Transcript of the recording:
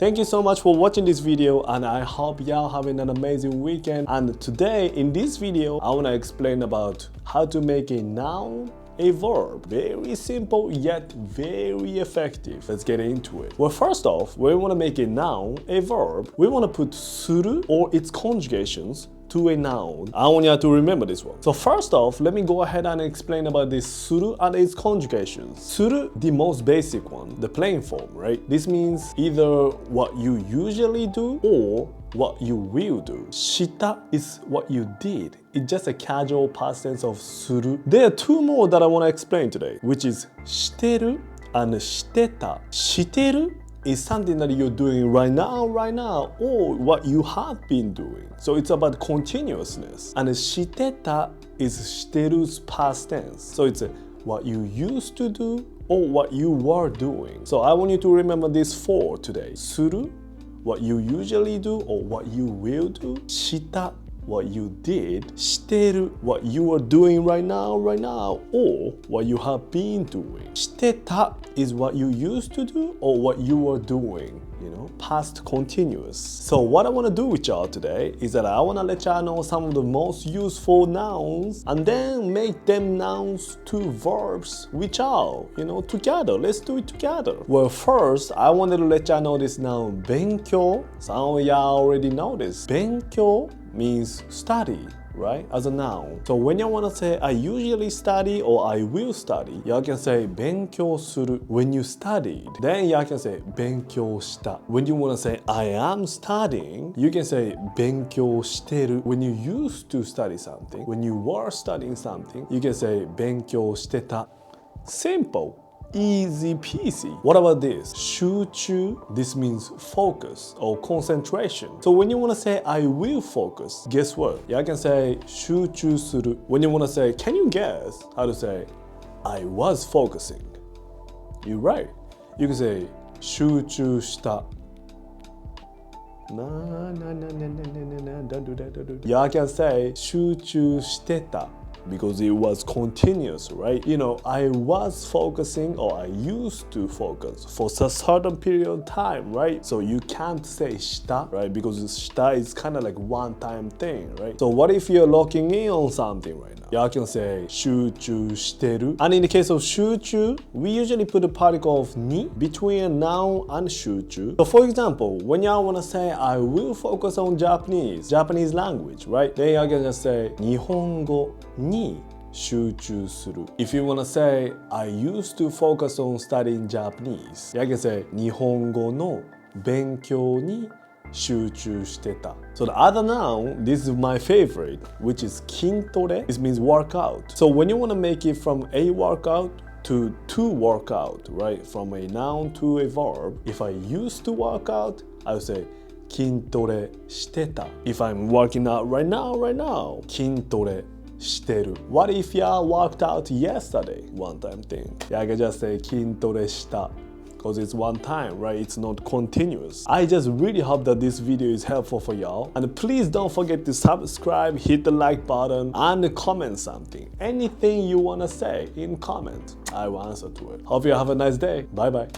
Thank you so much for watching this video, and I hope y'all having an amazing weekend. And today in this video, I want to explain about how to make a noun a verb. Very simple yet very effective. Let's get into it. Well, first off, when we want to make a noun a verb, we want to put suru or its conjugations to a noun. I want you to remember this one. So first off, let me go ahead and explain about this suru and its conjugations. Suru, the most basic one, the plain form, right? This means either what you usually do or what you will do. Shita is what you did. It's just a casual past tense of suru. There are two more that I want to explain today, which is shiteru and shiteta. Shiteru is something that you're doing right now, or what you have been doing. So it's about continuousness. And shiteta is shiteru's past tense. So it's what you used to do or what you were doing. So I want you to remember these four today. Suru, what you usually do or what you will do. Shita, what you did. Shiteru, what you are doing right now, or what you have been doing. Shiteta is what you used to do or what you were doing, past continuous. So what I want to do with y'all today is that I want to let y'all know some of the most useful nouns and then make them nouns to verbs with y'all, together. Let's do it together. Well, first, I wanted to let y'all know this noun, 勉強. Some of y'all already know this. 勉強 means study, right? As a noun. So when you want to say I usually study or I will study, y'all can say 勉強する when you studied. Then y'all can say 勉強した when you want to say I am studying. You can say 勉強してる when you used to study something. When you were studying something, you can say 勉強してた. Simple. Easy peasy. What about this? 集中. This means focus or concentration. So when you want to say I will focus, guess what? I can say 集中する. When you want to say, can you guess how to say I was focusing? You're right. You can say 集中した. No, don't do that. Y'all can say 集中してた. Because it was continuous, right? I was focusing or I used to focus for a certain period of time, right? So you can't say shita, right? Because shita is kind of like one-time thing, right? So what if you're locking in on something right now? Y'all can say 集中してる. And in the case of 集中, we usually put a particle of ni between a noun and 集中. So for example, when y'all want to say I will focus on Japanese language, right? Then y'all can just say 日本語に集中する. If you want to say I used to focus on studying Japanese, you can say 日本語の勉強に集中してた. So the other noun, this is my favorite, which is 筋トレ. This means workout. So when you want to make it from a workout to workout, right? From a noun to a verb, if I used to work out, I would say 筋トレしてた. If I'm working out right now, 筋トレしてる. What if y'all worked out yesterday? One time thing. I can just say 筋トレした. Because it's one time, right? It's not continuous. I just really hope that this video is helpful for y'all. And please don't forget to subscribe, hit the like button, and comment something. Anything you want to say in comment, I will answer to it. Hope you have a nice day. Bye bye.